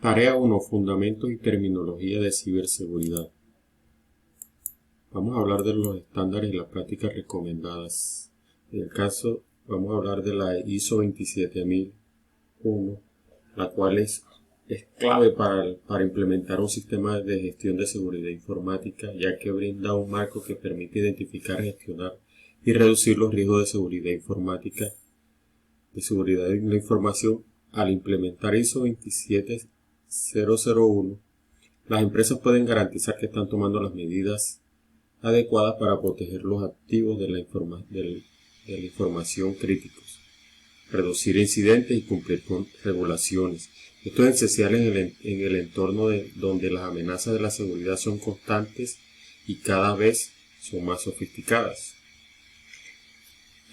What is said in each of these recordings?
Tarea 1. Fundamentos y terminología de ciberseguridad. Vamos a hablar de los estándares y las prácticas recomendadas. En el caso, vamos a hablar de la ISO 27001, la cual es clave para implementar un sistema de gestión de seguridad informática, ya que brinda un marco que permite identificar, gestionar y reducir los riesgos de seguridad informática, de seguridad de la información. Al implementar ISO 27001, las empresas pueden garantizar que están tomando las medidas adecuadas para proteger los activos de la información críticos, reducir incidentes y cumplir con regulaciones. Esto es esencial en el entorno donde las amenazas de la seguridad son constantes y cada vez son más sofisticadas.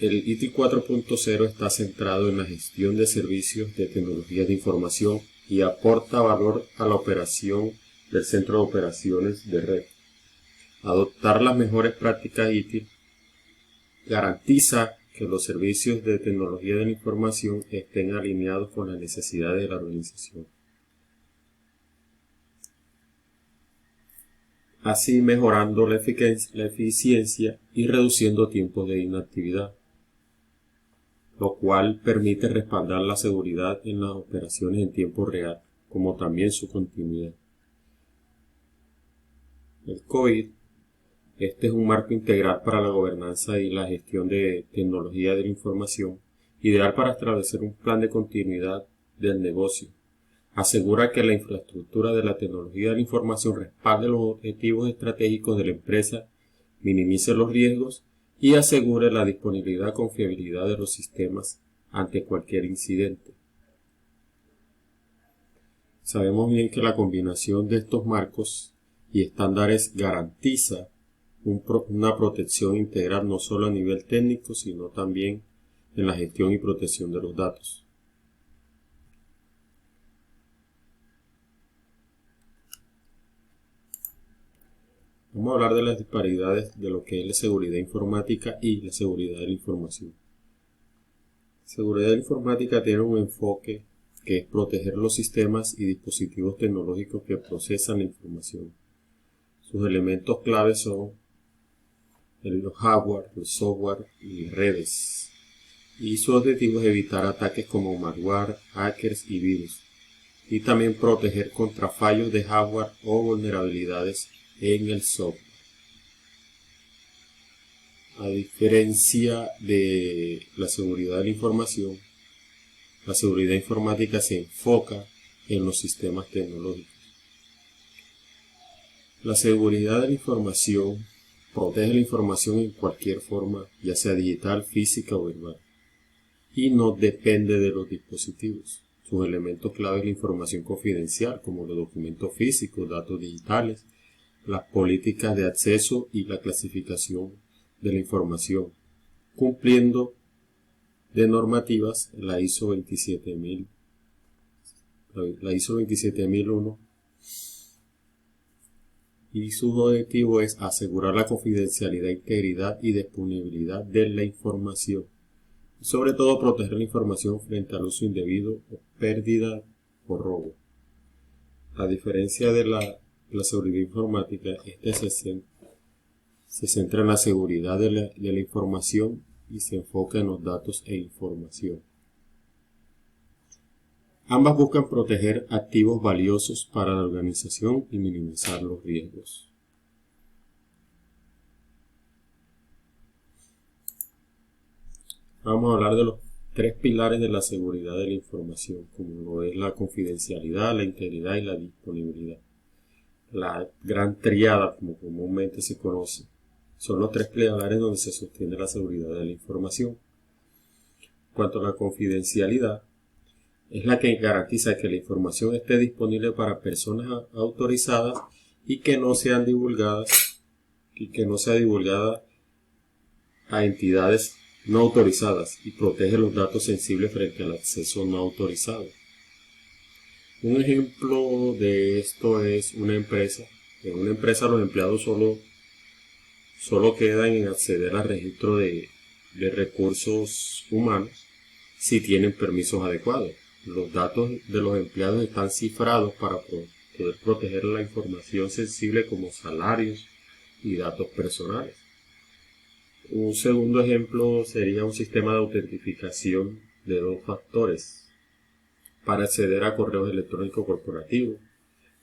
El ITIL 4.0 está centrado en la gestión de servicios de tecnologías de información y aporta valor a la operación del centro de operaciones de red. Adoptar las mejores prácticas ITIL garantiza que los servicios de tecnología de la información estén alineados con las necesidades de la organización, así mejorando la eficiencia y reduciendo tiempos de inactividad, lo cual permite respaldar la seguridad en las operaciones en tiempo real, como también su continuidad. El COVID. Este es un marco integral para la gobernanza y la gestión de tecnología de la información, ideal para establecer un plan de continuidad del negocio. Asegura que la infraestructura de la tecnología de la información respalde los objetivos estratégicos de la empresa, minimice los riesgos y asegure la disponibilidad y confiabilidad de los sistemas ante cualquier incidente. Sabemos bien que la combinación de estos marcos y estándares garantiza una protección integral no solo a nivel técnico, sino también en la gestión y protección de los datos. Vamos a hablar de las disparidades de lo que es la seguridad informática y la seguridad de la información. Seguridad de la informática tiene un enfoque que es proteger los sistemas y dispositivos tecnológicos que procesan la información. Sus elementos claves son los hardware, los software y redes. Y su objetivo es evitar ataques como malware, hackers y virus. Y también proteger contra fallos de hardware o vulnerabilidades en el software. A diferencia de la seguridad de la información, la seguridad informática se enfoca en los sistemas tecnológicos. La seguridad de la información protege la información en cualquier forma, ya sea digital, física o verbal, y no depende de los dispositivos. Sus elementos clave es la información confidencial, como los documentos físicos, datos digitales, las políticas de acceso y la clasificación de la información, cumpliendo de normativas la ISO 27001, y su objetivo es asegurar la confidencialidad, integridad y disponibilidad de la información, y sobre todo proteger la información frente al uso indebido o pérdida o robo. A diferencia de la seguridad informática, se centra en la seguridad de la información y se enfoca en los datos e información. Ambas buscan proteger activos valiosos para la organización y minimizar los riesgos. Vamos a hablar de los tres pilares de la seguridad de la información, como lo es la confidencialidad, la integridad y la disponibilidad. La gran triada, como comúnmente se conoce, son los tres pilares donde se sostiene la seguridad de la información. En cuanto a la confidencialidad, es la que garantiza que la información esté disponible para personas autorizadas y que no sea divulgada a entidades no autorizadas, y protege los datos sensibles frente al acceso no autorizado. Un ejemplo de esto es una empresa. En una empresa los empleados solo quedan en acceder al registro de recursos humanos si tienen permisos adecuados. Los datos de los empleados están cifrados para poder proteger la información sensible como salarios y datos personales. Un segundo ejemplo sería un sistema de autentificación de 2 factores para acceder a correos electrónicos corporativos.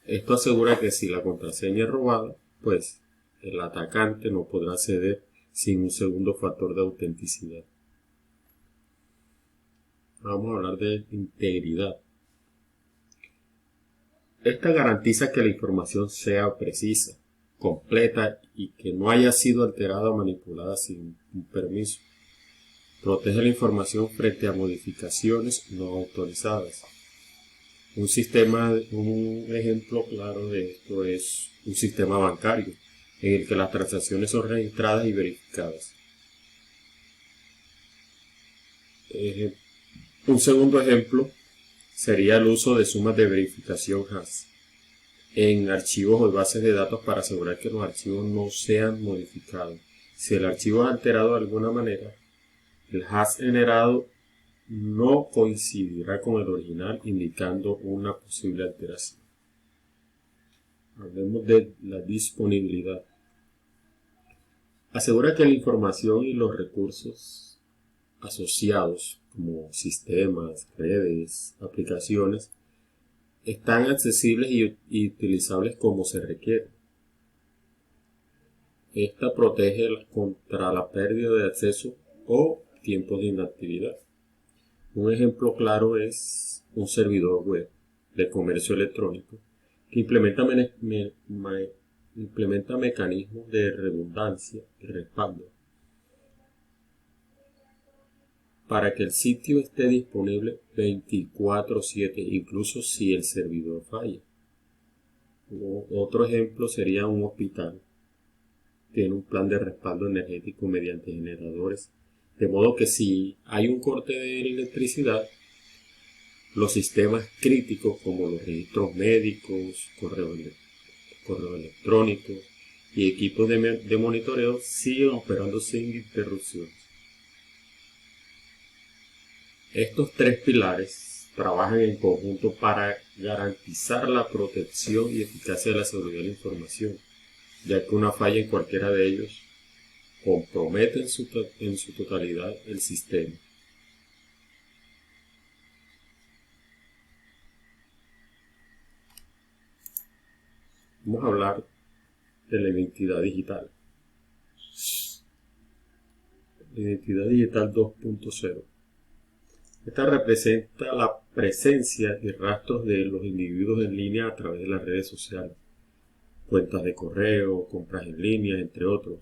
Esto asegura que si la contraseña es robada, pues el atacante no podrá acceder sin un segundo factor de autenticidad. Vamos a hablar de integridad. Esta garantiza que la información sea precisa, completa y que no haya sido alterada o manipulada sin un permiso. Protege la información frente a modificaciones no autorizadas. Un ejemplo claro de esto es un sistema bancario en el que las transacciones son registradas y verificadas. Un segundo ejemplo sería el uso de sumas de verificación hash en archivos o bases de datos para asegurar que los archivos no sean modificados. Si el archivo es alterado de alguna manera, el hash generado no coincidirá con el original, indicando una posible alteración. Hablemos de la disponibilidad. Asegura que la información y los recursos asociados, como sistemas, redes, aplicaciones, están accesibles y utilizables como se requiere. Esta protege contra la pérdida de acceso o tiempos de inactividad. Un ejemplo claro es un servidor web de comercio electrónico que implementa mecanismos de redundancia y respaldo para que el sitio esté disponible 24/7, incluso si el servidor falla. Otro ejemplo sería un hospital. Tiene un plan de respaldo energético mediante generadores, de modo que si hay un corte de electricidad, los sistemas críticos como los registros médicos, correo electrónicos y equipos de monitoreo siguen operando sin interrupciones. Estos 3 pilares trabajan en conjunto para garantizar la protección y eficacia de la seguridad de la información, ya que una falla en cualquiera de ellos compromete en su totalidad el sistema. Vamos a hablar de la identidad digital. La identidad digital 2.0. Esta representa la presencia y rastros de los individuos en línea a través de las redes sociales, cuentas de correo, compras en línea, entre otros.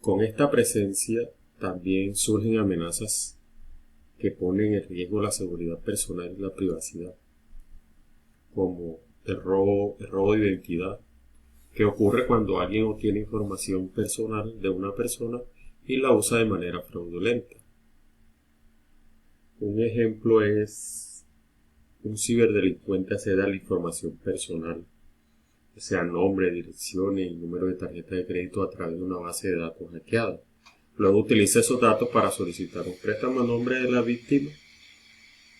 Con esta presencia también surgen amenazas que ponen en riesgo la seguridad personal y la privacidad, como el robo de identidad, que ocurre cuando alguien obtiene información personal de una persona y la usa de manera fraudulenta. Un ejemplo es un ciberdelincuente accede a la información personal, o sea, nombre, direcciones y número de tarjeta de crédito a través de una base de datos hackeada. Luego utiliza esos datos para solicitar un préstamo a nombre de la víctima,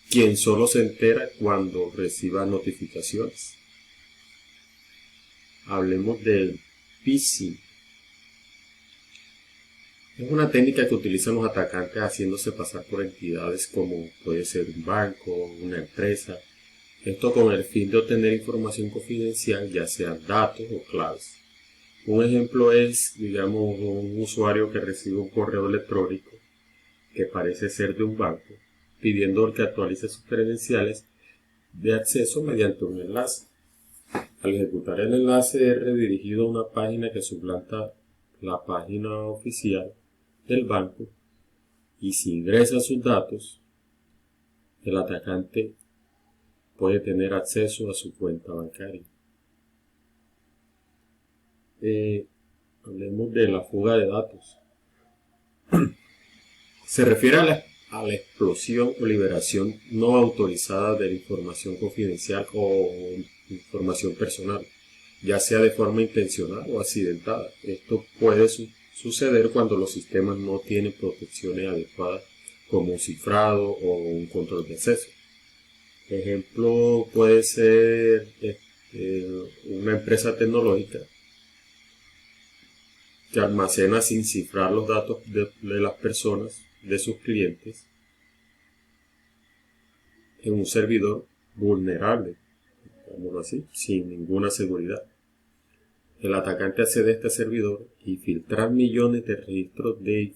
quien solo se entera cuando reciba notificaciones. Hablemos del phishing. Es una técnica que utilizan los atacantes haciéndose pasar por entidades como puede ser un banco, una empresa. Esto con el fin de obtener información confidencial, ya sean datos o claves. Un ejemplo es, digamos, un usuario que recibe un correo electrónico que parece ser de un banco, pidiendo que actualice sus credenciales de acceso mediante un enlace. Al ejecutar el enlace es redirigido a una página que suplanta la página oficial del banco, y si ingresa sus datos, el atacante puede tener acceso a su cuenta bancaria. Hablemos de la fuga de datos. Se refiere a la explosión o liberación no autorizada de la información confidencial o información personal, ya sea de forma intencional o accidentada. Esto puede suceder cuando los sistemas no tienen protecciones adecuadas como un cifrado o un control de acceso. Ejemplo puede ser una empresa tecnológica que almacena sin cifrar los datos de las personas, de sus clientes, en un servidor vulnerable, digámoslo así, sin ninguna seguridad. El atacante accede a este servidor y filtra millones de registros de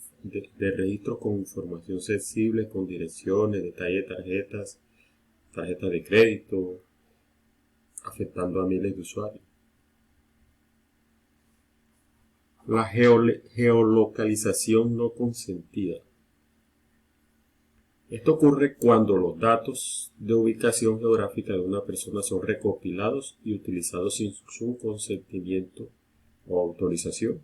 registros con información sensible, con direcciones, detalles de tarjetas de crédito, afectando a miles de usuarios. La geolocalización no consentida. Esto ocurre cuando los datos de ubicación geográfica de una persona son recopilados y utilizados sin su consentimiento o autorización.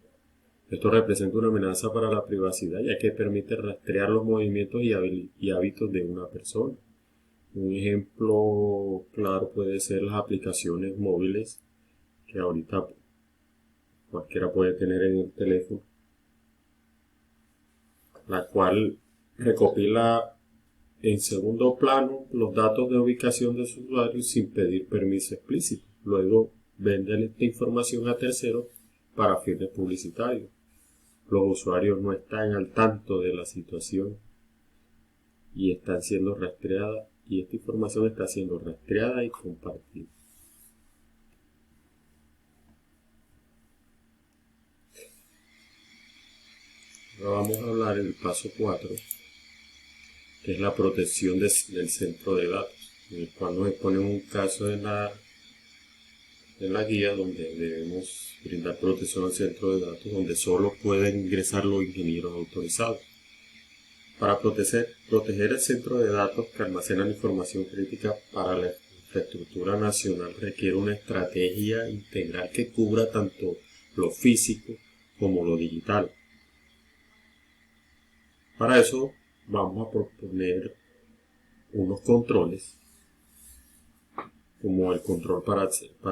Esto representa una amenaza para la privacidad, ya que permite rastrear los movimientos y hábitos de una persona. Un ejemplo claro puede ser las aplicaciones móviles que ahorita cualquiera puede tener en el teléfono, la cual recopila en segundo plano los datos de ubicación de sus usuarios sin pedir permiso explícito. Luego venden esta información a terceros para fines publicitarios. Los usuarios no están al tanto de la situación y están siendo rastreadas, y esta información está siendo rastreada y compartida. Ahora vamos a hablar del paso 4, que es la protección del centro de datos, en el cual nos expone un caso en la guía donde debemos brindar protección al centro de datos, donde solo pueden ingresar los ingenieros autorizados. Para proteger el centro de datos que almacenan información crítica para la infraestructura nacional requiere una estrategia integral que cubra tanto lo físico como lo digital. Para eso vamos a proponer unos controles, como el control para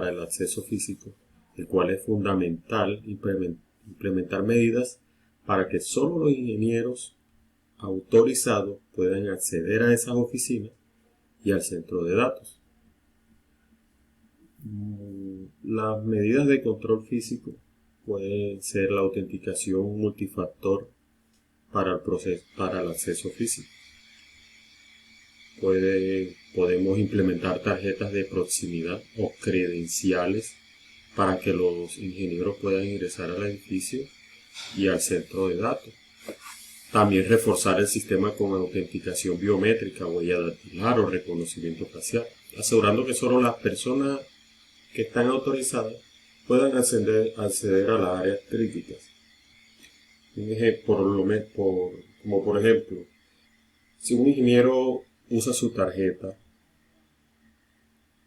el acceso físico, el cual es fundamental implementar medidas para que solo los ingenieros autorizados puedan acceder a esas oficinas y al centro de datos. Las medidas de control físico pueden ser la autenticación multifactor para el acceso físico. Podemos implementar tarjetas de proximidad o credenciales para que los ingenieros puedan ingresar al edificio y al centro de datos. También reforzar el sistema con autenticación biométrica, huella dactilar o reconocimiento facial, asegurando que solo las personas que están autorizadas puedan acceder a las áreas críticas. Como por ejemplo, si un ingeniero usa su tarjeta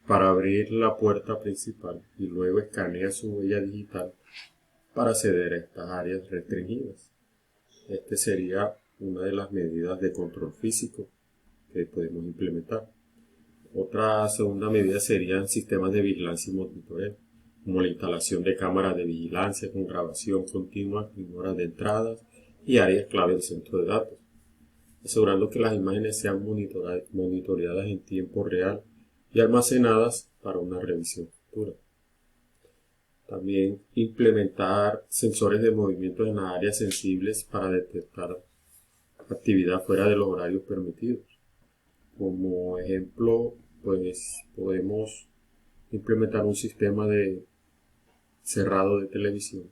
para abrir la puerta principal y luego escanea su huella digital para acceder a estas áreas restringidas. Este sería una de las medidas de control físico que podemos implementar. Otra segunda medida serían sistemas de vigilancia y monitoreo, como la instalación de cámaras de vigilancia con grabación continua en horas de entradas y áreas clave del centro de datos, asegurando que las imágenes sean monitoreadas en tiempo real y almacenadas para una revisión futura. También implementar sensores de movimiento en las áreas sensibles para detectar actividad fuera de los horarios permitidos. Como ejemplo, pues podemos implementar un sistema de cerrado de televisión,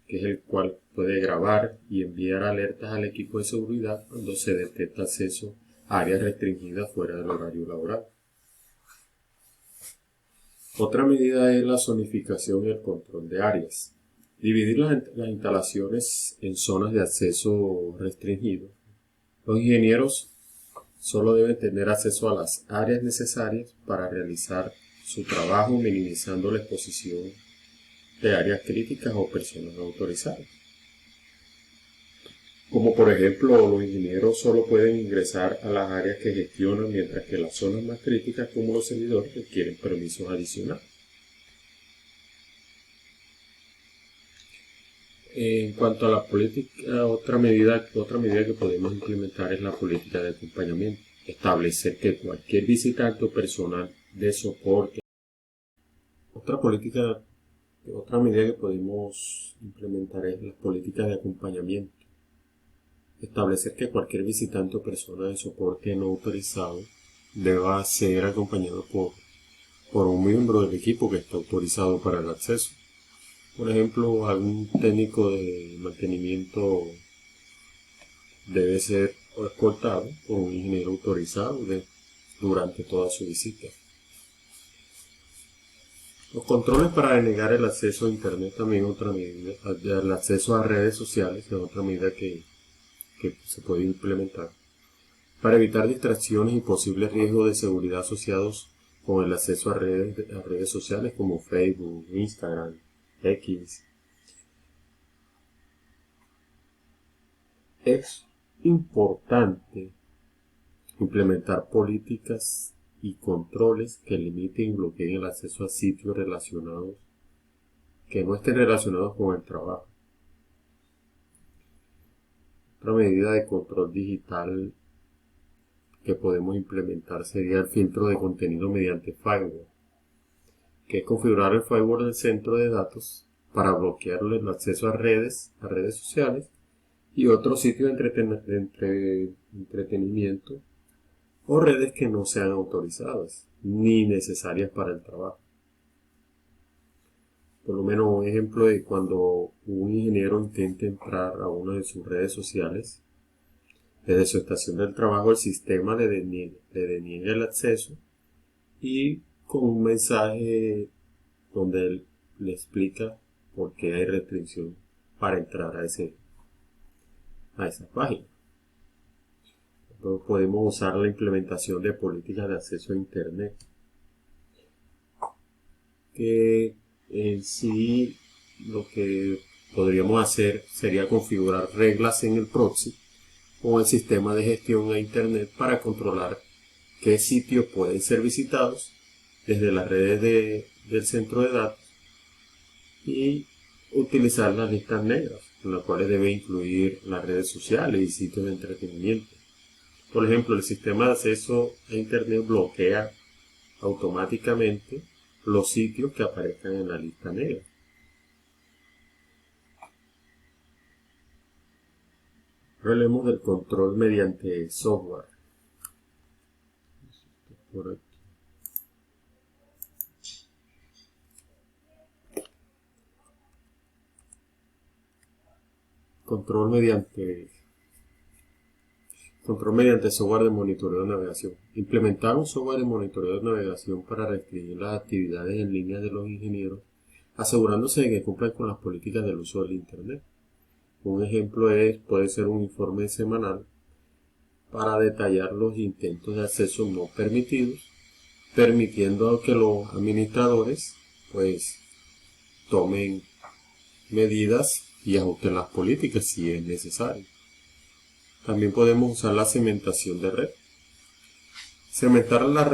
que es el cual puede grabar y enviar alertas al equipo de seguridad cuando se detecta acceso a áreas restringidas fuera del horario laboral. Otra medida es la zonificación y el control de áreas. Dividir las instalaciones en zonas de acceso restringido. Los ingenieros solo deben tener acceso a las áreas necesarias para realizar su trabajo, minimizando la exposición de áreas críticas o personas autorizadas. Como por ejemplo, los ingenieros solo pueden ingresar a las áreas que gestionan, mientras que las zonas más críticas como los servidores requieren permisos adicionales. En cuanto a la política, otra medida que podemos implementar es la política de acompañamiento. establecer que cualquier visitante o personal de soporte. Otra medida que podemos implementar es las políticas de acompañamiento. Establecer que cualquier visitante o persona de soporte no autorizado deba ser acompañado por un miembro del equipo que está autorizado para el acceso. Por ejemplo, algún técnico de mantenimiento debe ser escoltado por un ingeniero autorizado durante toda su visita. Los controles para denegar el acceso a Internet también es otra medida. El acceso a redes sociales es otra medida que se puede implementar para evitar distracciones y posibles riesgos de seguridad asociados con el acceso a redes sociales como Facebook, Instagram, X. Es importante implementar políticas y controles que limiten y bloqueen el acceso a sitios relacionados que no estén relacionados con el trabajo. Otra medida de control digital que podemos implementar sería el filtro de contenido mediante firewall, que es configurar el firewall del centro de datos para bloquearle el acceso a redes sociales y otros sitios de entretenimiento o redes que no sean autorizadas ni necesarias para el trabajo. Por lo menos un ejemplo de cuando un ingeniero intenta entrar a una de sus redes sociales, desde su estación del trabajo el sistema le deniega el acceso y con un mensaje donde él le explica por qué hay restricción para entrar a esa página. Entonces podemos usar la implementación de políticas de acceso a Internet, que en sí lo que podríamos hacer sería configurar reglas en el proxy o el sistema de gestión a Internet para controlar qué sitios pueden ser visitados desde las redes del centro de datos y utilizar las listas negras, en las cuales debe incluir las redes sociales y sitios de entretenimiento. Por ejemplo, el sistema de acceso a Internet bloquea automáticamente los sitios que aparezcan en la lista negra. Hablemos del control mediante software. Por aquí. Control mediante software de monitoreo de navegación. Implementar un software de monitoreo de navegación para restringir las actividades en línea de los ingenieros, asegurándose de que cumplan con las políticas del uso del Internet. Un ejemplo puede ser un informe semanal para detallar los intentos de acceso no permitidos, permitiendo que los administradores pues tomen medidas y ajusten las políticas si es necesario. También podemos usar la segmentación de red. Segmentar la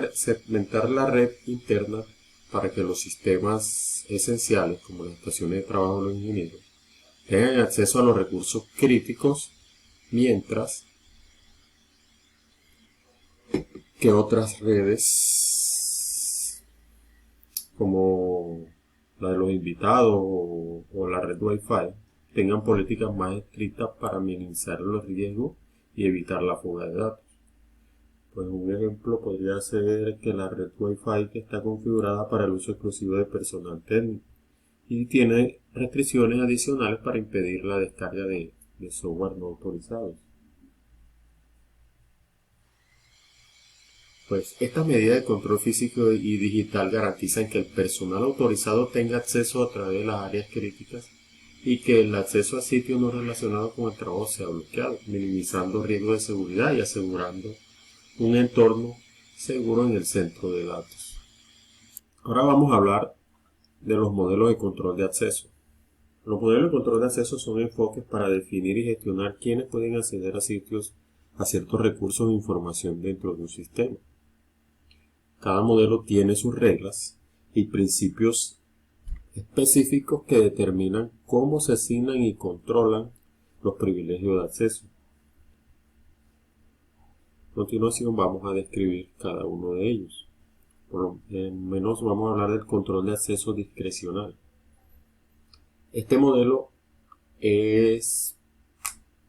red interna para que los sistemas esenciales, como las estaciones de trabajo de los ingenieros, tengan acceso a los recursos críticos, mientras que otras redes, como la de los invitados o la red Wi-Fi, tengan políticas más estrictas para minimizar los riesgos y evitar la fuga de datos. Pues un ejemplo podría ser que la red Wi-Fi que está configurada para el uso exclusivo de personal técnico y tiene restricciones adicionales para impedir la descarga de software no autorizados. Pues estas medidas de control físico y digital garantizan que el personal autorizado tenga acceso a través de las áreas críticas y que el acceso a sitios no relacionados con el trabajo sea bloqueado, minimizando riesgos de seguridad y asegurando un entorno seguro en el centro de datos. Ahora vamos a hablar de los modelos de control de acceso. Los modelos de control de acceso son enfoques para definir y gestionar quiénes pueden acceder a ciertos recursos de información dentro de un sistema. Cada modelo tiene sus reglas y principios específicos que determinan cómo se asignan y controlan los privilegios de acceso. A continuación vamos a describir cada uno de ellos. Por lo menos vamos a hablar del control de acceso discrecional. Este modelo es...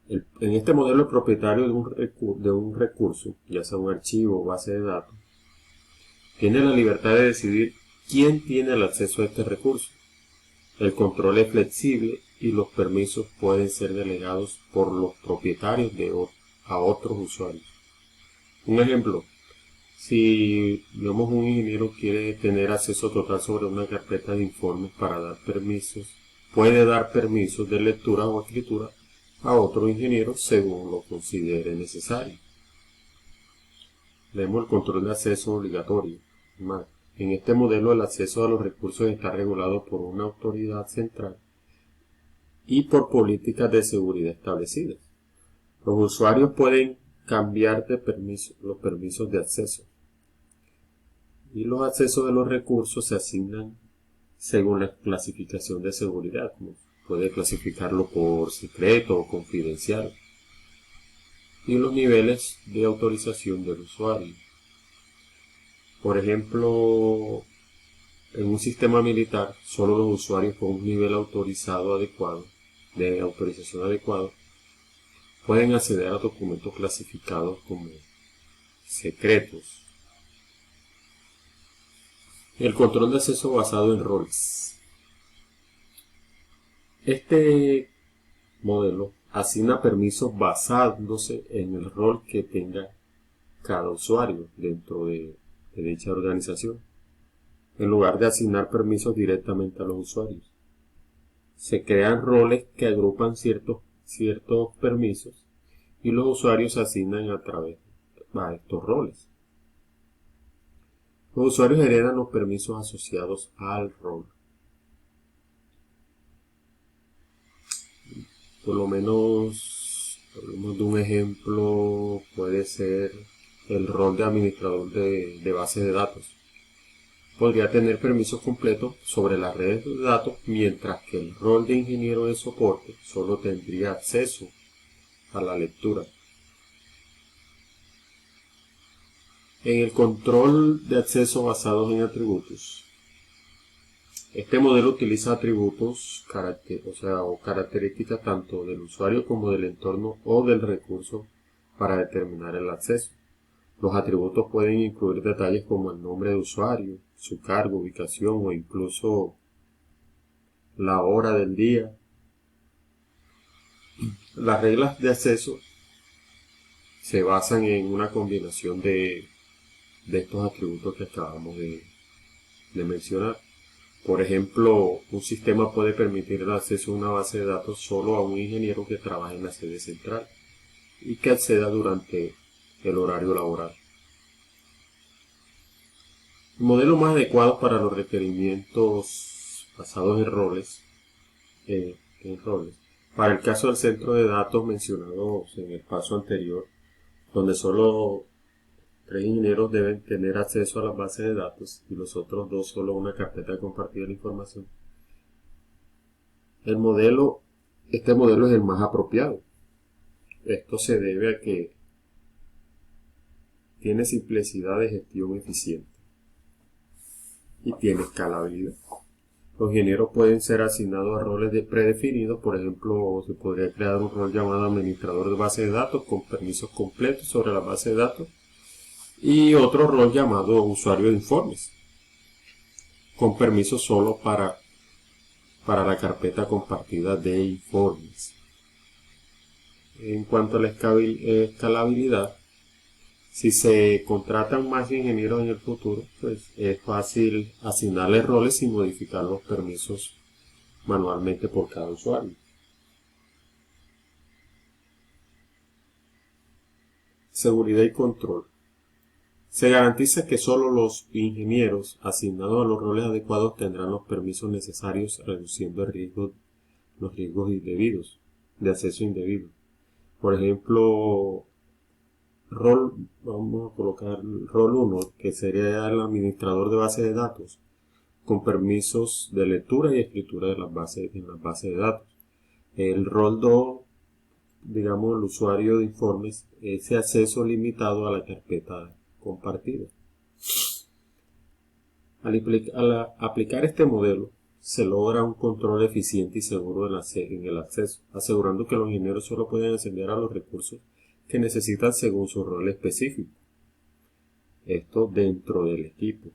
En este modelo el propietario de un recurso, ya sea un archivo o base de datos, tiene la libertad de decidir quién tiene el acceso a este recurso. El control es flexible y los permisos pueden ser delegados por los propietarios a otros usuarios. Un ejemplo, si digamos un ingeniero quiere tener acceso total sobre una carpeta de informes para dar permisos, puede dar permisos de lectura o escritura a otro ingeniero según lo considere necesario. Leemos el control de acceso obligatorio. En este modelo el acceso a los recursos está regulado por una autoridad central y por políticas de seguridad establecidas. Los usuarios pueden cambiar los permisos de acceso y los accesos de los recursos se asignan según la clasificación de seguridad, como puede clasificarlo por secreto o confidencial, y los niveles de autorización del usuario. Por ejemplo, en un sistema militar, solo los usuarios con un nivel de autorización adecuado, pueden acceder a documentos clasificados como secretos. El control de acceso basado en roles. Este modelo asigna permisos basándose en el rol que tenga cada usuario dentro de dicha organización, en lugar de asignar permisos directamente a los usuarios. Se crean roles que agrupan ciertos permisos y los usuarios se asignan a través de estos roles. Los usuarios heredan los permisos asociados al rol. Por lo menos, hablemos de un ejemplo, puede ser el rol de administrador de base de datos. Podría tener permisos completos sobre las redes de datos, mientras que el rol de ingeniero de soporte solo tendría acceso a la lectura. En el control de acceso basados en atributos, este modelo utiliza atributos o características tanto del usuario como del entorno o del recurso para determinar el acceso. Los atributos pueden incluir detalles como el nombre de usuario, su cargo, ubicación o incluso la hora del día. Las reglas de acceso se basan en una combinación de estos atributos que acabamos de mencionar. Por ejemplo, un sistema puede permitir el acceso a una base de datos solo a un ingeniero que trabaje en la sede central y que acceda durante el horario laboral. El modelo más adecuado para los requerimientos basados en roles, para el caso del centro de datos mencionados en el paso anterior, donde solo 3 ingenieros deben tener acceso a las bases de datos y los otros 2 solo a una carpeta compartida de información. Este modelo es el más apropiado. Esto se debe a que tiene simplicidad de gestión eficiente y tiene escalabilidad. Los ingenieros pueden ser asignados a roles predefinidos. Por ejemplo, se podría crear un rol llamado administrador de base de datos con permisos completos sobre la base de datos y otro rol llamado usuario de informes con permiso solo para la carpeta compartida de informes. En cuanto a la escalabilidad, si se contratan más ingenieros en el futuro, pues es fácil asignarles roles y modificar los permisos manualmente por cada usuario. Seguridad y control. Se garantiza que solo los ingenieros asignados a los roles adecuados tendrán los permisos necesarios, reduciendo los riesgos indebidos, de acceso indebido. Por ejemplo, vamos a colocar rol 1, que sería el administrador de base de datos, con permisos de lectura y escritura en las bases de datos. El rol 2 digamos, el usuario de informes ese acceso limitado a la carpeta compartida. Al aplicar este modelo, se logra un control eficiente y seguro en el acceso, asegurando que los ingenieros solo pueden acceder a los recursos que necesitan según su rol específico. Esto dentro del equipo.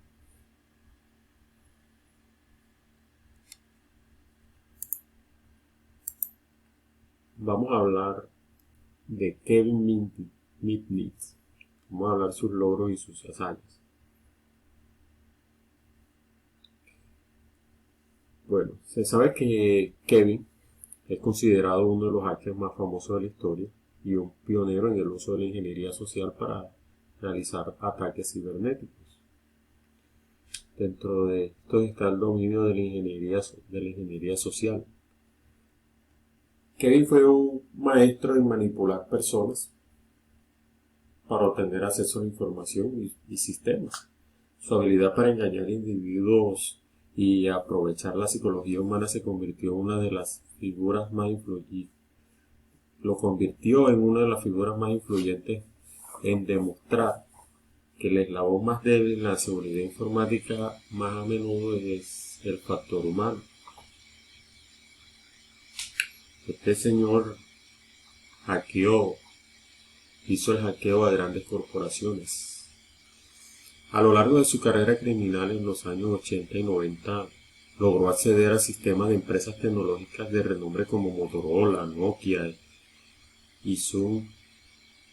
Vamos a hablar de Kevin Mitnick. Vamos a hablar sus logros y sus hazañas. Bueno, se sabe que Kevin es considerado uno de los hackers más famosos de la historia y un pionero en el uso de la ingeniería social para realizar ataques cibernéticos. Dentro de esto está el dominio de la ingeniería social. Kevin fue un maestro en manipular personas para obtener acceso a la información y sistemas. Su habilidad para engañar individuos y aprovechar la psicología humana se convirtió en una de las figuras más influyentes. Lo convirtió en una de las figuras más influyentes en demostrar que el eslabón más débil en la seguridad informática más a menudo es el factor humano. Este señor hizo el hackeo a grandes corporaciones. A lo largo de su carrera criminal en los años 80 y 90, logró acceder a sistemas de empresas tecnológicas de renombre como Motorola, Nokia y Zoom.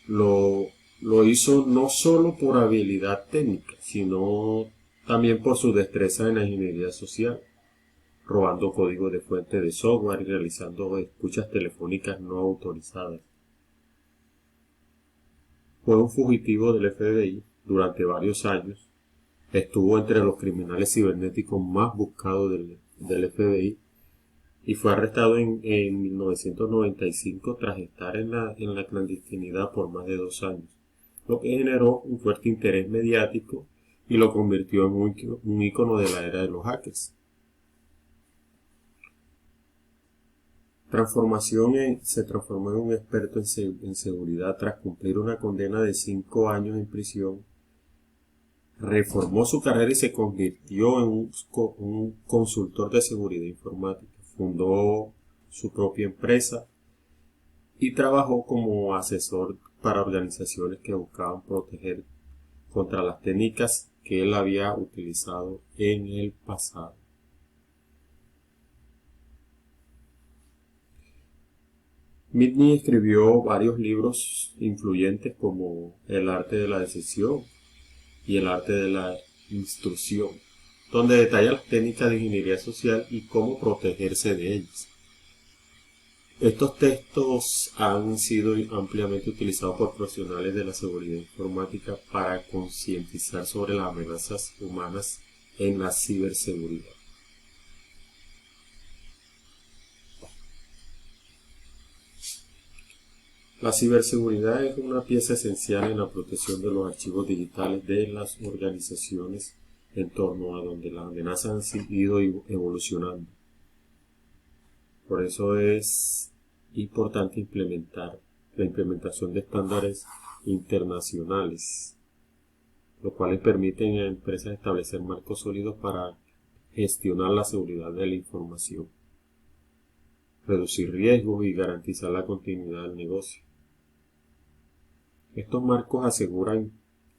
Lo hizo no solo por habilidad técnica, sino también por su destreza en la ingeniería social, robando código de fuente de software y realizando escuchas telefónicas no autorizadas. Fue un fugitivo del FBI durante varios años. Estuvo entre los criminales cibernéticos más buscados del FBI y fue arrestado en 1995 tras estar en la clandestinidad por más de 2 años, lo que generó un fuerte interés mediático y lo convirtió en un ícono de la era de los hackers. Se transformó en un experto en seguridad tras cumplir una condena de 5 años en prisión. Reformó su carrera y se convirtió en un consultor de seguridad informática. Fundó su propia empresa y trabajó como asesor para organizaciones que buscaban proteger contra las técnicas que él había utilizado en el pasado. Mitnick escribió varios libros influyentes como El arte de la decisión y El arte de la instrucción, donde detalla las técnicas de ingeniería social y cómo protegerse de ellas. Estos textos han sido ampliamente utilizados por profesionales de la seguridad informática para concientizar sobre las amenazas humanas en la ciberseguridad. La ciberseguridad es una pieza esencial en la protección de los archivos digitales de las organizaciones en torno a donde las amenazas han ido evolucionando. Por eso es importante implementar la implementación de estándares internacionales, los cuales permiten a empresas establecer marcos sólidos para gestionar la seguridad de la información, reducir riesgos y garantizar la continuidad del negocio. Estos marcos aseguran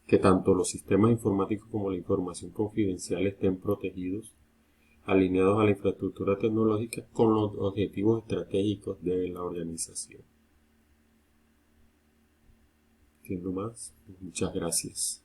que tanto los sistemas informáticos como la información confidencial estén protegidos, alineados a la infraestructura tecnológica con los objetivos estratégicos de la organización. ¿Entiendo más? Muchas gracias.